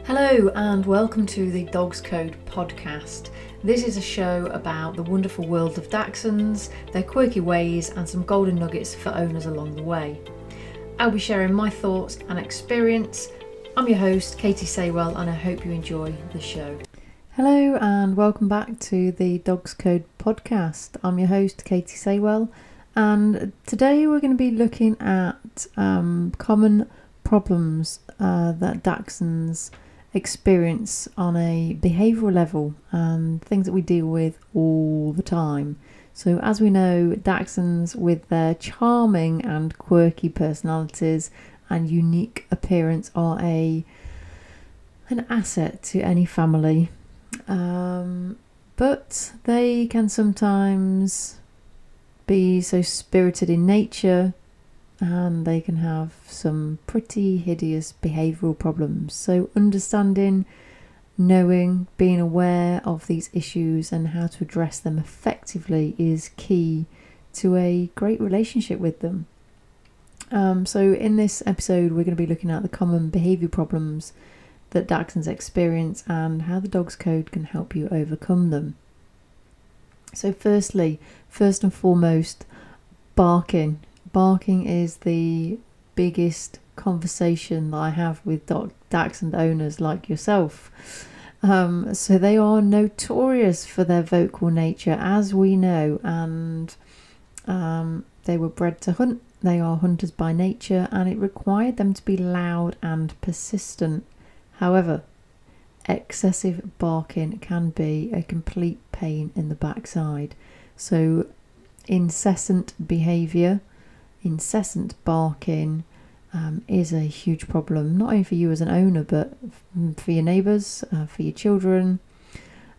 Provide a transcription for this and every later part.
Hello and welcome to the Dogs Code podcast. This is a show about the wonderful world of Dachshunds, their quirky ways and some golden nuggets for owners along the way. I'll be sharing my thoughts and experience. I'm your host Katie Saywell and I hope you enjoy the show. Hello and welcome back to the Dogs Code podcast. I'm your host Katie Saywell and today we're going to be looking at common problems that Dachshunds experience on a behavioural level and things that we deal with all the time. So as we know, Dachshunds with their charming and quirky personalities and unique appearance are an asset to any family, but they can sometimes be so spirited in nature and they can have some pretty hideous behavioural problems. So understanding, knowing, being aware of these issues and how to address them effectively is key to a great relationship with them. So in this episode we're going to be looking at the common behaviour problems that Dachshunds experience and how the Dogs Code can help you overcome them. So first and foremost, barking. Barking is the biggest conversation that I have with Dachshund owners like yourself. So they are notorious for their vocal nature, as we know, and they were bred to hunt. They are hunters by nature, and it required them to be loud and persistent. However, excessive barking can be a complete pain in the backside. So incessant behaviour, incessant barking is a huge problem, not only for you as an owner but for your neighbours, for your children,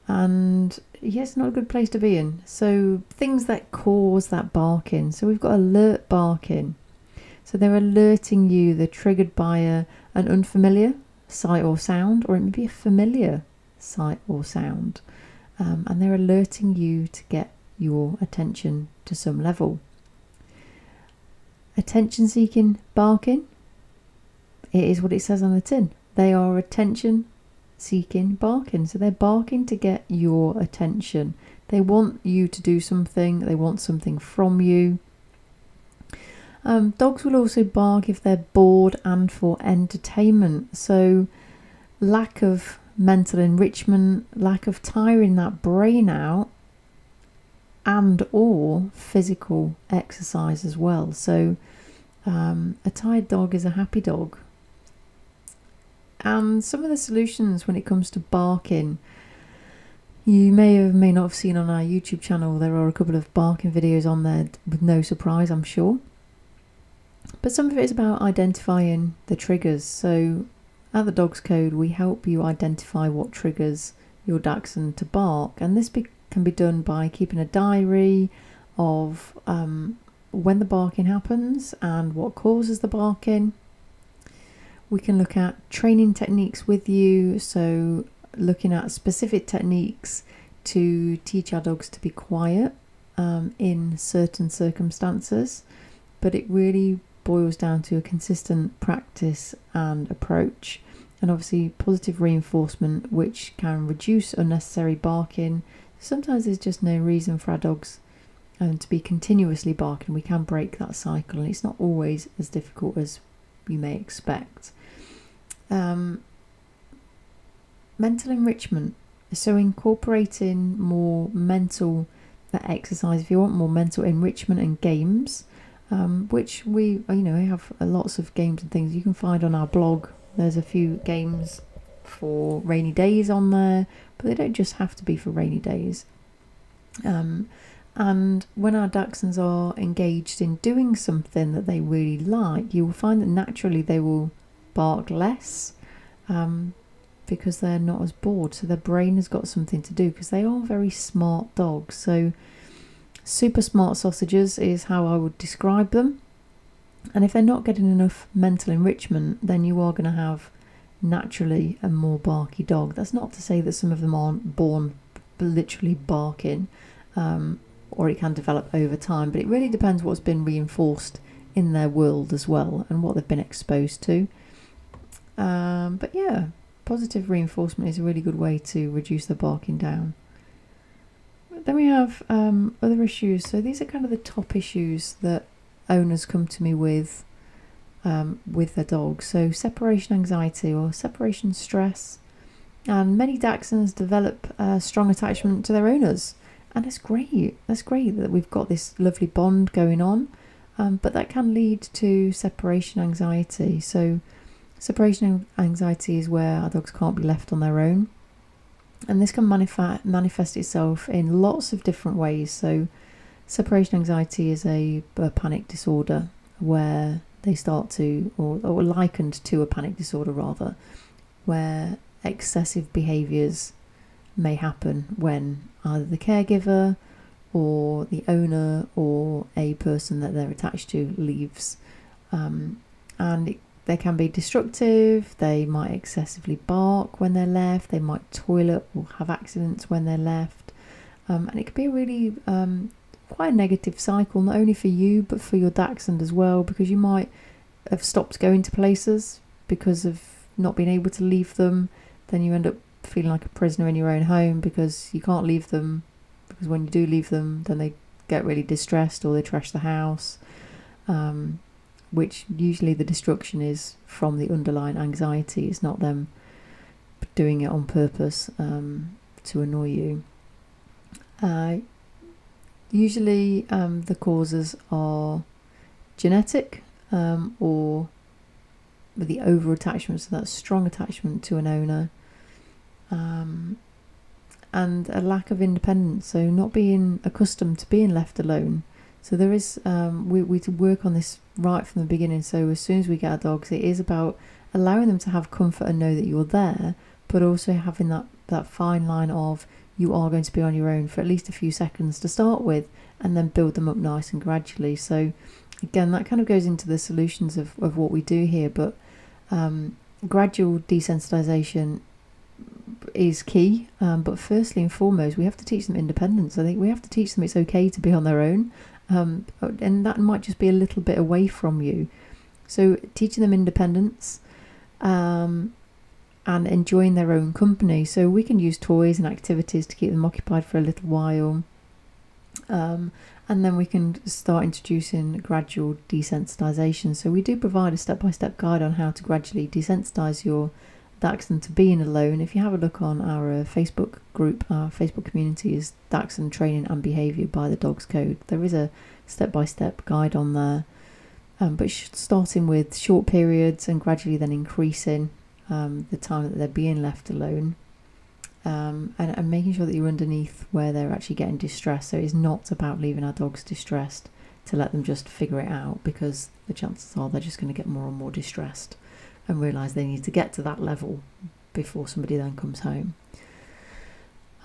and it's not a good place to be in. So things that cause that barking, so we've got alert barking, so they're alerting you, they're triggered by an unfamiliar sight or sound, or it may be a familiar sight or sound, and they're alerting you to get your attention to some level. Attention-seeking barking, it is what it says on the tin. They are attention-seeking barking. So they're barking to get your attention. They want you to do something. They want something from you. Dogs will also bark if they're bored and for entertainment. So lack of mental enrichment, lack of tiring that brain out, and or physical exercise as well. So a tired dog is a happy dog. And some of the solutions when it comes to barking, you may not have seen on our YouTube channel. There are a couple of barking videos on there with no surprise, I'm sure. But some of it is about identifying the triggers. So at the Dogs Code we help you identify what triggers your Dachshund to bark, and this can be done by keeping a diary of when the barking happens and what causes the barking. We can look at training techniques with you, so looking at specific techniques to teach our dogs to be quiet in certain circumstances, but it really boils down to a consistent practice and approach, and obviously positive reinforcement, which can reduce unnecessary barking. Sometimes there's just no reason for our dogs to be continuously barking. We can break that cycle, and it's not always as difficult as you may expect. Mental enrichment, so incorporating more mental exercise. If you want more mental enrichment and games, which we have lots of games and things you can find on our blog. There's a few games for rainy days on there, but they don't just have to be for rainy days. And when our Dachshunds are engaged in doing something that they really like, you will find that naturally they will bark less because they're not as bored. So their brain has got something to do, because they are very smart dogs. So super smart sausages is how I would describe them. And if they're not getting enough mental enrichment, then you are going to have naturally a more barky dog. That's not to say that some of them aren't born literally barking, or it can develop over time, but it really depends what's been reinforced in their world as well and what they've been exposed to. But yeah, positive reinforcement is a really good way to reduce the barking down. Then we have other issues. So these are kind of the top issues that owners come to me with their dogs. So separation anxiety or separation stress. And many Dachshunds develop a strong attachment to their owners. And it's great. That's great that we've got this lovely bond going on. But that can lead to separation anxiety. So separation anxiety is where our dogs can't be left on their own. And this can manifest itself in lots of different ways. So separation anxiety is a panic disorder where they start to, or likened to a panic disorder rather, where excessive behaviours may happen when either the caregiver or the owner or a person that they're attached to leaves. They can be destructive. They might excessively bark when they're left. They might toilet or have accidents when they're left. And it can be a really quite a negative cycle, not only for you but for your Dachshund as well, because you might have stopped going to places because of not being able to leave them. Then you end up feeling like a prisoner in your own home because you can't leave them, because when you do leave them then they get really distressed or they trash the house, which usually the destruction is from the underlying anxiety. It's not them doing it on purpose to annoy you. Usually the causes are genetic or the over attachment, so that strong attachment to an owner, and a lack of independence, so not being accustomed to being left alone. So there is we work on this right from the beginning. So as soon as we get our dogs, it is about allowing them to have comfort and know that you're there, but also having that fine line of you are going to be on your own for at least a few seconds to start with, and then build them up nice and gradually. So again, that kind of goes into the solutions of what we do here, but gradual desensitization is key. But firstly and foremost, we have to teach them independence. I think we have to teach them it's okay to be on their own, and that might just be a little bit away from you. So teaching them independence and enjoying their own company. So we can use toys and activities to keep them occupied for a little while. And then we can start introducing gradual desensitization. So we do provide a step-by-step guide on how to gradually desensitize your Dachshund to being alone. If you have a look on our Facebook group, our Facebook community is Dachshund Training and Behaviour by the Dogs Code. There is a step-by-step guide on there, but starting with short periods and gradually then increasing the time that they're being left alone, and making sure that you're underneath where they're actually getting distressed. So it's not about leaving our dogs distressed to let them just figure it out, because the chances are they're just going to get more and more distressed and realise they need to get to that level before somebody then comes home.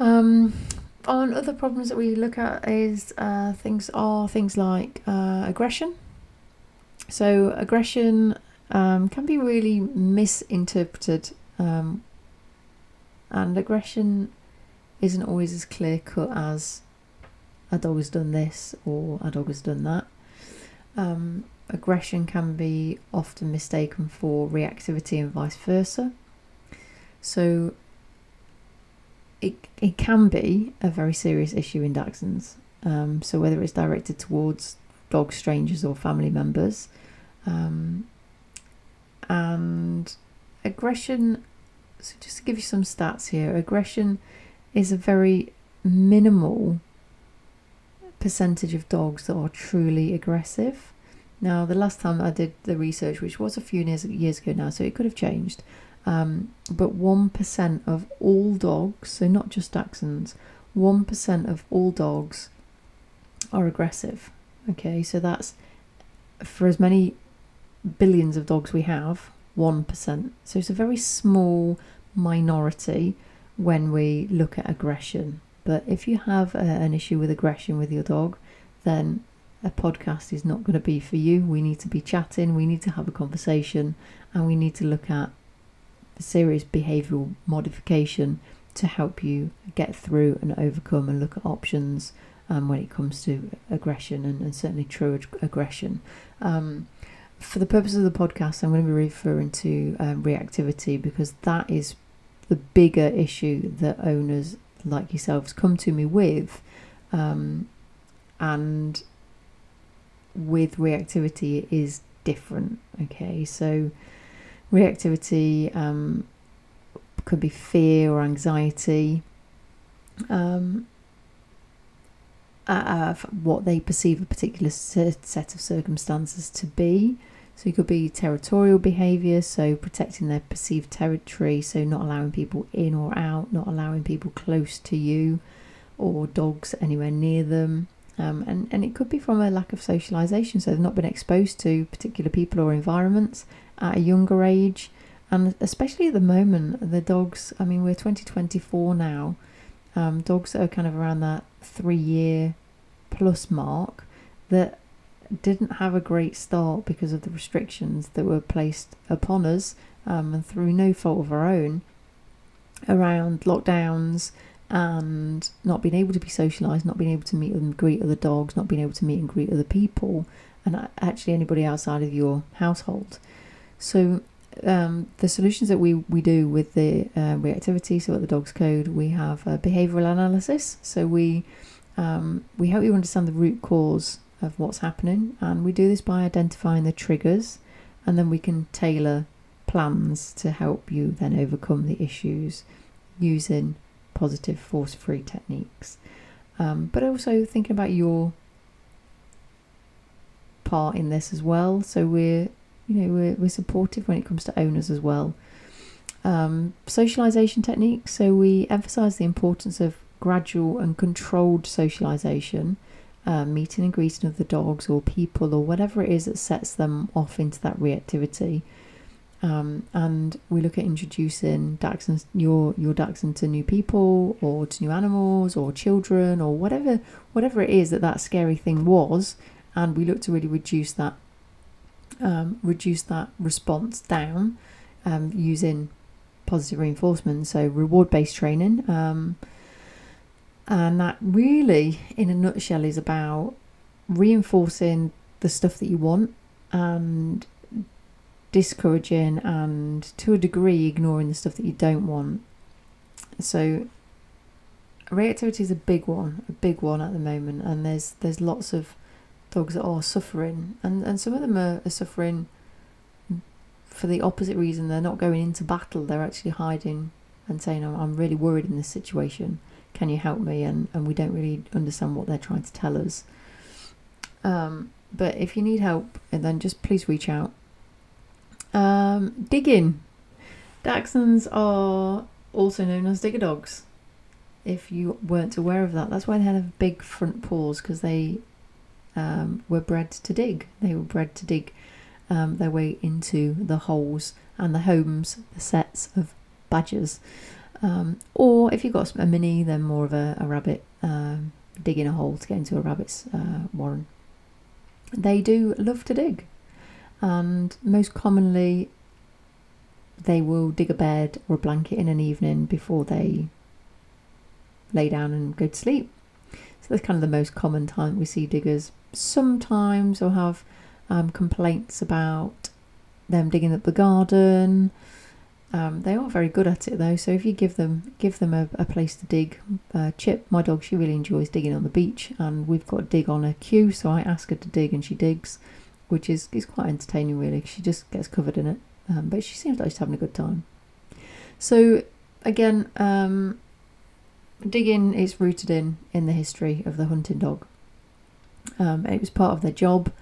On other problems that we look at is things like aggression. So aggression can be really misinterpreted, and aggression isn't always as clear cut as a dog has done this or a dog has done that. Aggression can be often mistaken for reactivity and vice versa. So it can be a very serious issue in Dachshunds. So whether it's directed towards dogs, strangers or family members. And aggression, so just to give you some stats here, aggression is a very minimal percentage of dogs that are truly aggressive. Now, the last time I did the research, which was a few years ago now, so it could have changed, but 1% of all dogs, so not just Dachshunds, 1% of all dogs are aggressive. Okay, so that's for as many billions of dogs we have, 1%. So it's a very small minority when we look at aggression. But if you have an issue with aggression with your dog, then a podcast is not going to be for you. We need to be chatting, we need to have a conversation, and we need to look at serious behavioural modification to help you get through and overcome and look at options when it comes to aggression and certainly true aggression. For the purpose of the podcast, I'm going to be referring to reactivity, because that is the bigger issue that owners like yourselves come to me with. And with reactivity, it is different. Okay, so reactivity could be fear or anxiety, what they perceive a particular set of circumstances to be. So it could be territorial behaviour, so protecting their perceived territory, so not allowing people in or out, not allowing people close to you or dogs anywhere near them. And it could be from a lack of socialisation, so they've not been exposed to particular people or environments at a younger age. And especially at the moment, the dogs, I mean, we're 2024 now, dogs that are kind of around that 3-year plus mark that didn't have a great start because of the restrictions that were placed upon us, and through no fault of our own, around lockdowns and not being able to be socialised, not being able to meet and greet other dogs, not being able to meet and greet other people, and actually anybody outside of your household. So the solutions that we do with the reactivity, so at the Dogs Code, we have a behavioural analysis. So we help you understand the root cause of what's happening, and we do this by identifying the triggers, and then we can tailor plans to help you then overcome the issues using positive force-free techniques, but also thinking about your part in this as well. So we're supportive when it comes to owners as well. Socialization techniques, so we emphasize the importance of gradual and controlled socialization, meeting and greeting of the dogs or people or whatever it is that sets them off into that reactivity. And we look at introducing dachshunds, your dachshund, to new people or to new animals or children or whatever it is that scary thing was, and we look to really reduce that response down, using positive reinforcement, so reward-based training, and that really in a nutshell is about reinforcing the stuff that you want and discouraging and to a degree ignoring the stuff that you don't want. So reactivity is a big one at the moment, and there's lots of dogs that are suffering, and some of them are suffering for the opposite reason. They're not going into battle, they're actually hiding and saying, I'm really worried in this situation, can you help me? And we don't really understand what they're trying to tell us. But if you need help, then just please reach out. Digging. Dachshunds are also known as digger dogs, if you weren't aware of that. That's why they have big front paws, because they were bred to dig. They were bred to dig their way into the holes and the homes, the sets of badgers. Or if you've got a mini, then more of a rabbit, digging a hole to get into a rabbit's warren. They do love to dig, and most commonly they will dig a bed or a blanket in an evening before they lay down and go to sleep. So that's kind of the most common time we see diggers. Sometimes they'll have complaints about them digging up the garden. They are very good at it though, so if you give them a place to dig. Chip, my dog, she really enjoys digging on the beach, and we've got a dig on her queue, so I ask her to dig and she digs, which is quite entertaining really. She just gets covered in it, but she seems like she's having a good time. So again, digging is rooted in the history of the hunting dog. It was part of their job,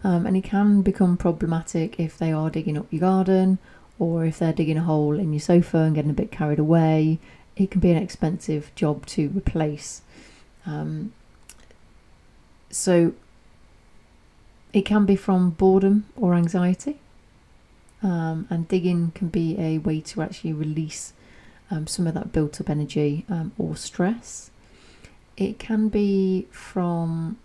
and it can become problematic if they are digging up your garden, or if they're digging a hole in your sofa and getting a bit carried away. It can be an expensive job to replace. So it can be from boredom or anxiety, and digging can be a way to actually release some of that built up energy or stress. It can be from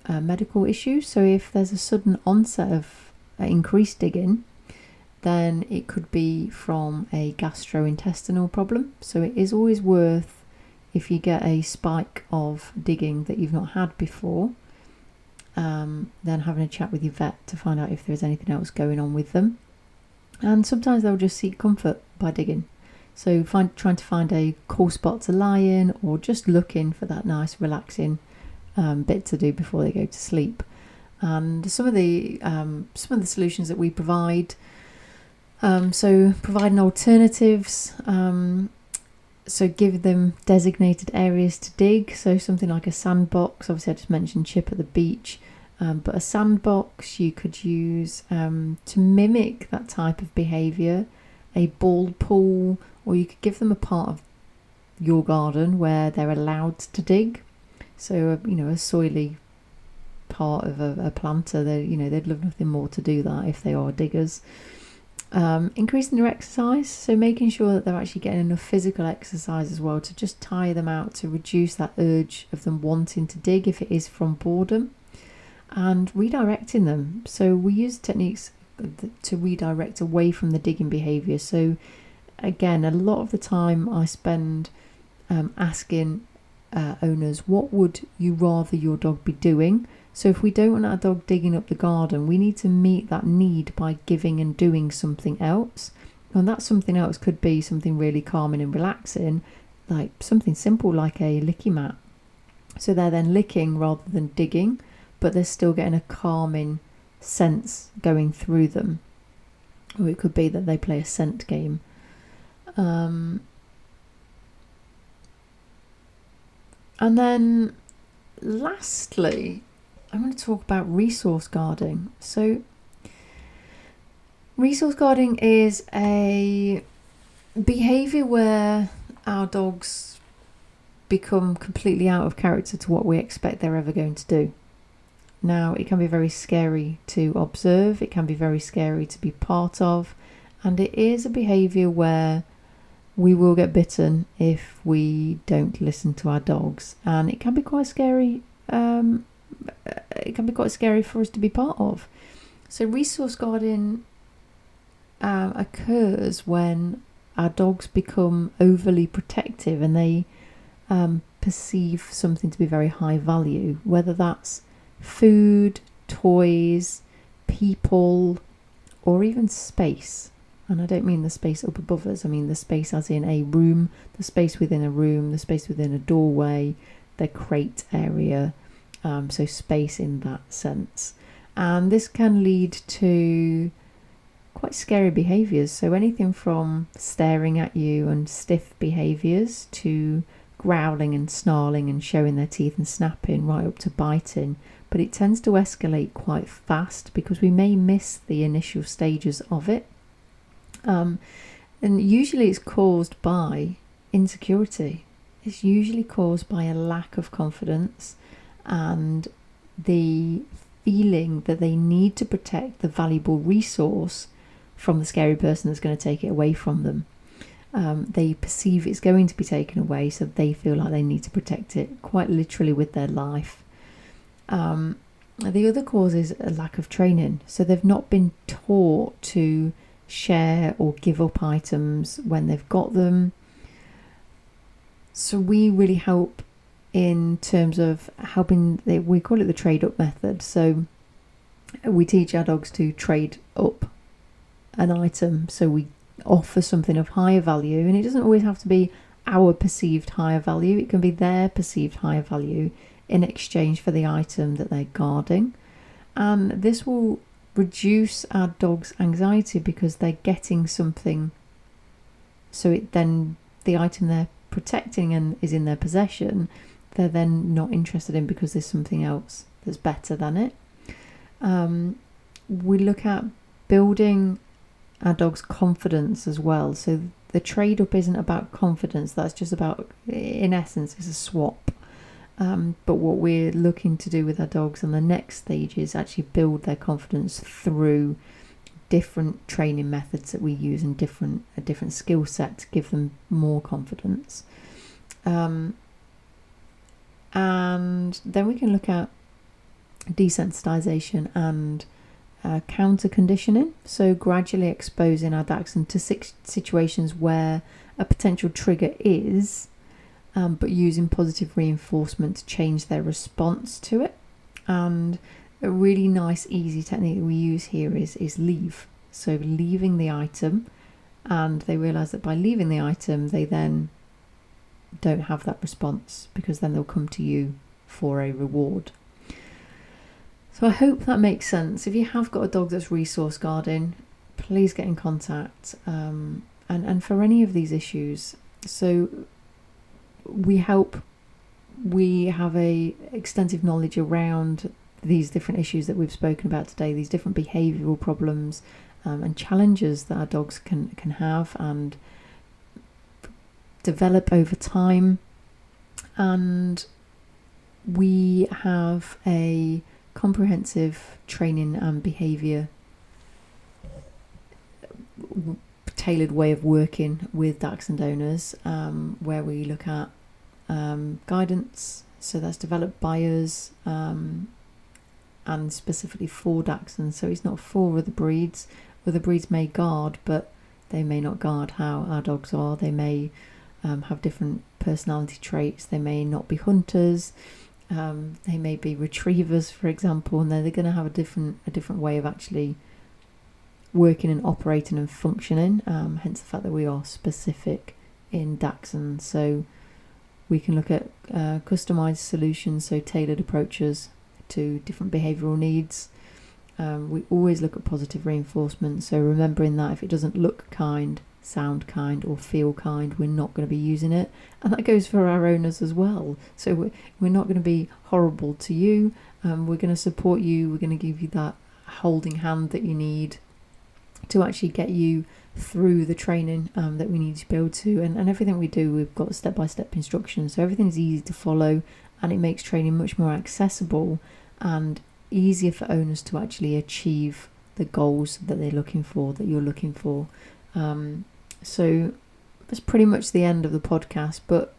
medical issues, so if there's a sudden onset of increased digging, then it could be from a gastrointestinal problem. So it is always worth, if you get a spike of digging that you've not had before, then having a chat with your vet to find out if there's anything else going on with them. And sometimes they'll just seek comfort by digging. So trying to find a cool spot to lie in, or just looking for that nice relaxing bit to do before they go to sleep. And some of the solutions that we provide, so providing alternatives, so give them designated areas to dig, so something like a sandbox. Obviously I just mentioned Chip at the beach, but a sandbox you could use to mimic that type of behaviour, a ball pool, or you could give them a part of your garden where they're allowed to dig. So a soily part of a planter, they'd love nothing more to do that if they are diggers. Increasing their exercise, so making sure that they're actually getting enough physical exercise as well, to just tire them out, to reduce that urge of them wanting to dig if it is from boredom, and redirecting them. So we use techniques to redirect away from the digging behaviour. So again, a lot of the time I spend asking owners, what would you rather your dog be doing? So if we don't want our dog digging up the garden, we need to meet that need by giving and doing something else. And that something else could be something really calming and relaxing, like something simple like a licky mat. So they're then licking rather than digging, but they're still getting a calming sense going through them. Or it could be that they play a scent game. And then lastly, I'm going to talk about resource guarding. So resource guarding is a behaviour where our dogs become completely out of character to what we expect they're ever going to do. Now, it can be very scary to observe, it can be very scary to be part of, and it is a behaviour where we will get bitten if we don't listen to our dogs, and it can be quite scary. It can be quite scary for us to be part of. So resource guarding occurs when our dogs become overly protective and they perceive something to be very high value, whether that's food, toys, people, or even space. And I don't mean the space up above us, I mean the space as in a room, the space within a room, the space within a doorway, the crate area, so space in that sense. And this can lead to quite scary behaviours, so anything from staring at you and stiff behaviours to growling and snarling and showing their teeth and snapping, right up to biting. But it tends to escalate quite fast because we may miss the initial stages of it. And usually it's caused by insecurity. It's usually caused by a lack of confidence and the feeling that they need to protect the valuable resource from the scary person that's going to take it away from them. They perceive it's going to be taken away, so they feel like they need to protect it, quite literally with their life. The other cause is a lack of training, so they've not been taught to share or give up items when they've got them. So we really help in terms of helping, we call it the trade up method. So we teach our dogs to trade up an item, so we offer something of higher value, and it doesn't always have to be our perceived higher value, it can be their perceived higher value in exchange for the item that they're guarding. And this will reduce our dog's anxiety because they're getting something, so it then the item they're protecting and is in their possession, they're then not interested in because there's something else that's better than it. We look at building our dog's confidence as well. So the trade up isn't about confidence, that's just about, in essence, it's a swap. But what we're looking to do with our dogs on the next stage is actually build their confidence through different training methods that we use and a different skill set to give them more confidence. And then we can look at desensitization and counter conditioning, so gradually exposing our dachshund to situations where a potential trigger is, but using positive reinforcement to change their response to it. And a really nice easy technique that we use here is leave. So leaving the item and they realise that by leaving the item they then don't have that response, because then they'll come to you for a reward. So I hope that makes sense. If you have got a dog that's resource guarding, please get in contact, and for any of these issues. So we have a extensive knowledge around these different issues that we've spoken about today, these different behavioural problems and challenges that our dogs can have and develop over time. And we have a comprehensive training and behaviour tailored way of working with Dachshund owners, where we look at guidance, so that's developed by us, and specifically for Dachshunds. So it's not for other breeds. Other breeds may guard, but they may not guard how our dogs are. They may have different personality traits. They may not be hunters. They may be retrievers, for example, and they're going to have a different way of actually working and operating and functioning. Hence the fact that we are specific in Dachshunds. So we can look at customized solutions, so tailored approaches to different behavioural needs. We always look at positive reinforcement, so remembering that if it doesn't look kind, sound kind or feel kind, we're not going to be using it. And that goes for our owners as well. So we're not going to be horrible to you. We're going to support you. We're going to give you that holding hand that you need to actually get you through the training that we need to be able to. And everything we do, we've got step-by-step instructions, so everything is easy to follow, and it makes training much more accessible and easier for owners to actually achieve the goals that they're looking for, that you're looking for. So that's pretty much the end of the podcast, but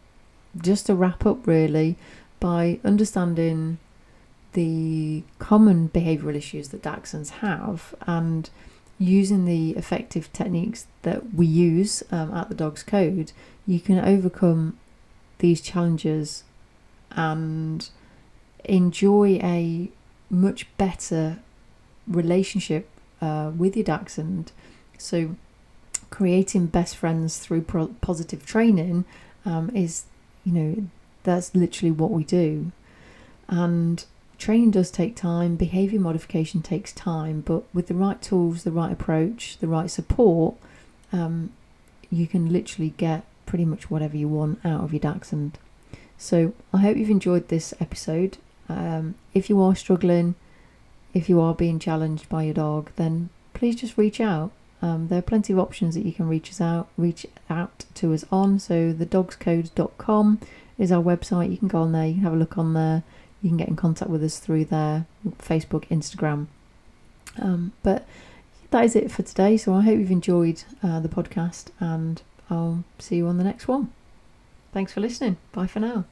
just to wrap up really, by understanding the common behavioural issues that Dachshunds have and using the effective techniques that we use at the Dogs Code, you can overcome these challenges and enjoy a much better relationship with your Dachshund. So creating best friends through positive training is, that's literally what we do. And training does take time, behaviour modification takes time, but with the right tools, the right approach, the right support, you can literally get pretty much whatever you want out of your Dachshund. So I hope you've enjoyed this episode. If you are struggling, if you are being challenged by your dog, then please just reach out. There are plenty of options that you can reach out to us on. So thedogscode.com is our website. You can go on there, you can have a look on there, you can get in contact with us through there, Facebook, Instagram. But that is it for today. So I hope you've enjoyed the podcast, and I'll see you on the next one. Thanks for listening. Bye for now.